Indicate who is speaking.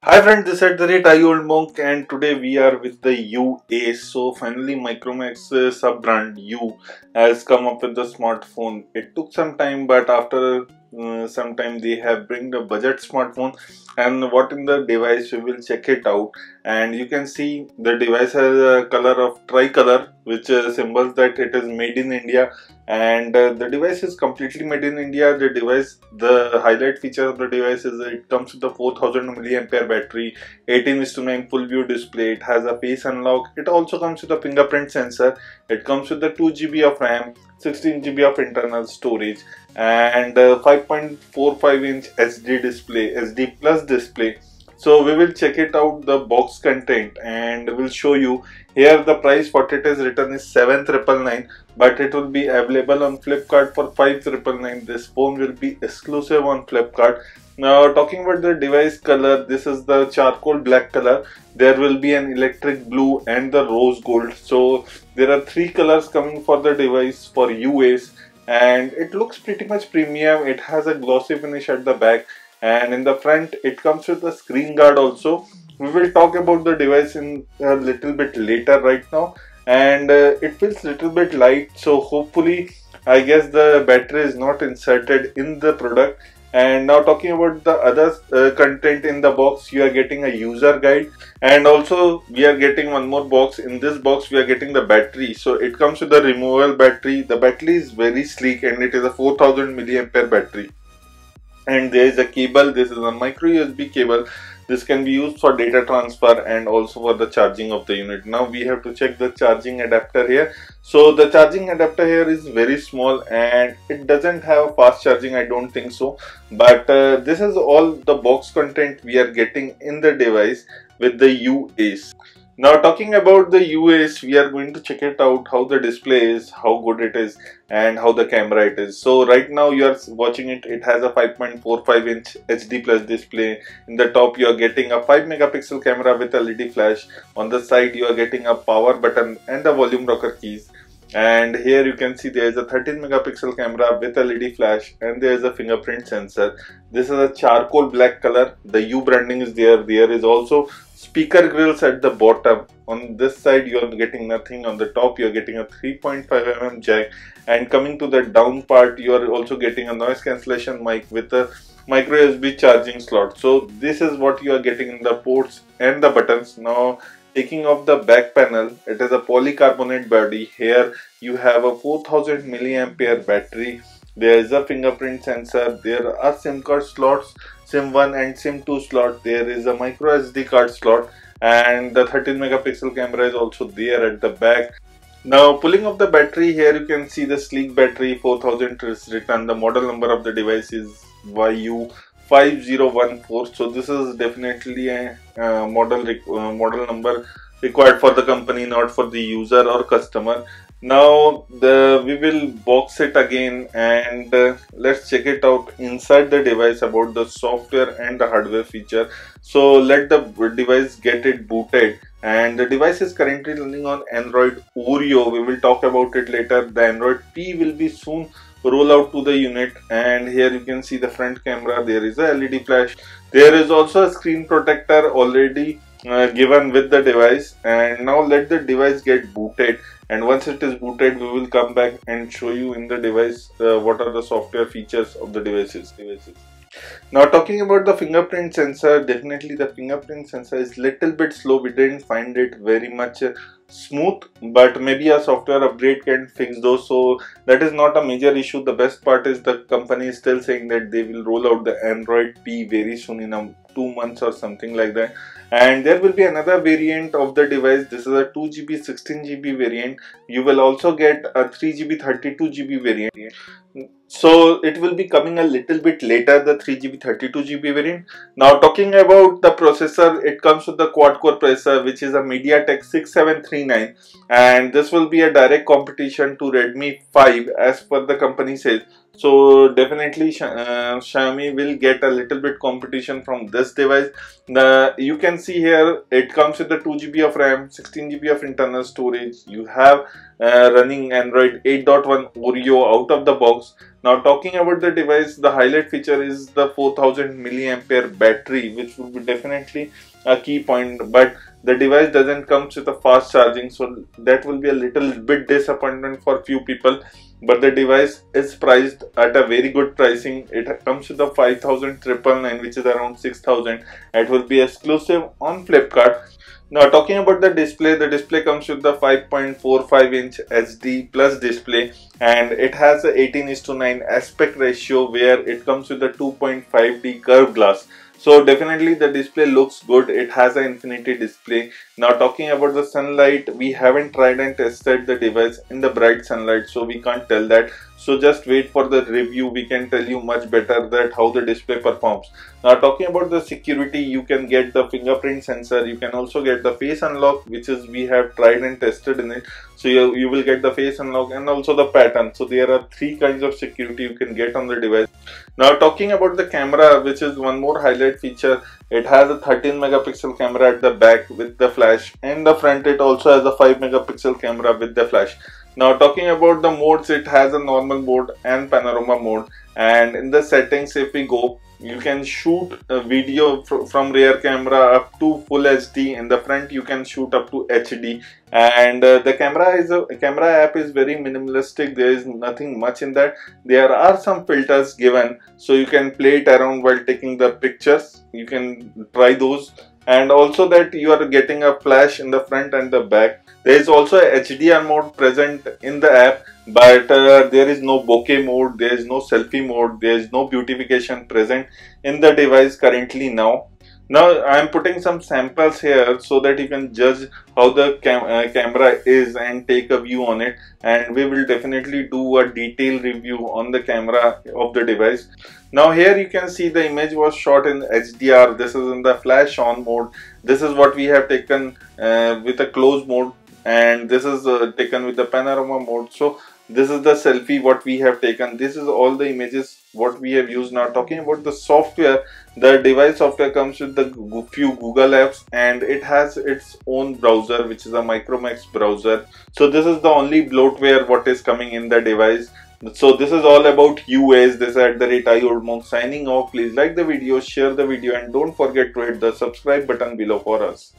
Speaker 1: Hi friends, this is the rate I old monk, and today we are with the UA. So finally Micromax sub brand U has come up with the smartphone. It took some time, but after some time they have bring the budget smartphone. And what in the device, we will check it out. And you can see the device has a color of tricolor, which symbols that it is made in India. And the device is completely made in India. The highlight feature of the device is that it comes with a 4000 mAh battery, 18:9 full view display. It has a face unlock. It also comes with a fingerprint sensor. It comes with the 2 GB of RAM, 16 GB of internal storage, and 5.45-inch SD plus display. So we will check it out, the box content, and we'll show you here. The price what it is written is 7,999, but it will be available on Flipkart for 5,999. This phone will be exclusive on Flipkart. Now talking about the device color, this is the charcoal black color. There will be an electric blue and the rose gold. So there are three colors coming for the device for UAs, and it looks pretty much premium. It has a glossy finish at the back, and in the front it comes with a screen guard also. We will talk about the device in a little bit later. Right now, and it feels little bit light, so hopefully I guess the battery is not inserted in the product. And now talking about the other content in the box, you are getting a user guide, and also we are getting one more box. In this box we are getting the battery. So it comes with a removable battery. The battery is very sleek and it is a 4000 mAh battery. And there is a cable. This is a micro USB cable. This can be used for data transfer and also for the charging of the unit. Now we have to check the charging adapter here. So the charging adapter here is very small and it doesn't have fast charging, I don't think so. But this is all the box content we are getting in the device with the UAs. Now talking about the UAs, we are going to check it out, how the display is, how good it is, and how the camera it is. So right now you are watching it. It has a 5.45-inch HD plus display. In the top you are getting a 5 megapixel camera with LED flash. On the side you are getting a power button and the volume rocker keys. And here you can see there is a 13 megapixel camera with LED flash, and there is a fingerprint sensor. This is a charcoal black color. The U branding is there. There is also speaker grills at the bottom. On this side you are getting nothing. On the top you are getting a 3.5mm jack, and coming to the down part you are also getting a noise cancellation mic with a micro USB charging slot. So this is what you are getting in the ports and the buttons. Now taking off the back panel, it is a polycarbonate body. Here you have a 4000 mAh battery. There is a fingerprint sensor. There are SIM card slots, SIM 1 and SIM 2 slot. There is a micro SD card slot, and the 13 megapixel camera is also there at the back. Now pulling off the battery, here you can see the sleek battery. 4000 is written. The model number of the device is YU5014. So this is definitely a model number required for the company, not for the user or customer. Now we will box it again, and let's check it out inside the device about the software and the hardware feature. So let the device get it booted, and the device is currently running on Android Oreo. We will talk about it later. The Android P will be soon roll out to the unit. And here you can see the front camera. There is a LED flash. There is also a screen protector already given with the device. And now let the device get booted, and once it is booted we will come back and show you in the device what are the software features of the devices. Now talking about the fingerprint sensor, definitely the fingerprint sensor is little bit slow. We didn't find it very much smooth, but maybe a software upgrade can fix those, so that is not a major issue. The best part is the company is still saying that they will roll out the Android P very soon, in 2 months or something like that. And there will be another variant of the device. This is a 2GB 16GB variant. You will also get a 3GB 32GB variant. So it will be coming a little bit later, the 3GB 32GB variant. Now talking about the processor, it comes with the quad core processor, which is a MediaTek 6739, and this will be a direct competition to Redmi 5 as per the company says. So definitely Xiaomi will get a little bit competition from this device. You can see here it comes with the 2 GB of RAM, 16 GB of internal storage. You have running Android 8.1 Oreo out of the box. Now talking about the device, the highlight feature is the 4000 milliampere battery, which will be definitely a key point. But the device doesn't come with a fast charging, so that will be a little bit disappointment for few people. But the device is priced at a very good pricing. It comes with a 5999, which is around 6000. It will be exclusive on Flipkart. Now talking about the display comes with the 5.45-inch HD plus display, and it has a 18:9 aspect ratio where it comes with the 2.5D curved glass. So definitely the display looks good. It has an infinity display. Now talking about the sunlight, we haven't tried and tested the device in the bright sunlight, so we can't tell that. So just wait for the review. We can tell you much better that how the display performs. Now talking about the security, you can get the fingerprint sensor. You can also get the face unlock, which is we have tried and tested in it. So you will get the face unlock and also the pattern. So there are 3 kinds of security you can get on the device. Now talking about the camera, which is one more highlight feature, it has a 13 megapixel camera at the back with the flash, and the front it also has a 5 megapixel camera with the flash. Now talking about the modes, it has a normal mode and panorama mode, and in the settings if we go, you can shoot a video from rear camera up to full HD. In the front you can shoot up to HD, and the camera app is very minimalistic. There is nothing much in that. There are some filters given, so you can play it around while taking the pictures. You can try those, and also that you are getting a flash in the front and the back. There is also a HDR mode present in the app, but there is no bokeh mode, there is no selfie mode, there is no beautification present in the device currently now. Now I am putting some samples here so that you can judge how the camera is and take a view on it, and we will definitely do a detailed review on the camera of the device. Now here you can see the image was shot in HDR. This is in the flash on mode. This is what we have taken with a close mode, and this is taken with the panorama mode. So this is the selfie what we have taken. This is all the images what we have used. Now talking about the software, the device software comes with the few Google apps, and it has its own browser, which is a Micromax browser. So this is the only bloatware what is coming in the device. So this is all about UAs. This is @IOldMonk signing off. Please like the video, share the video, and don't forget to hit the subscribe button below for us.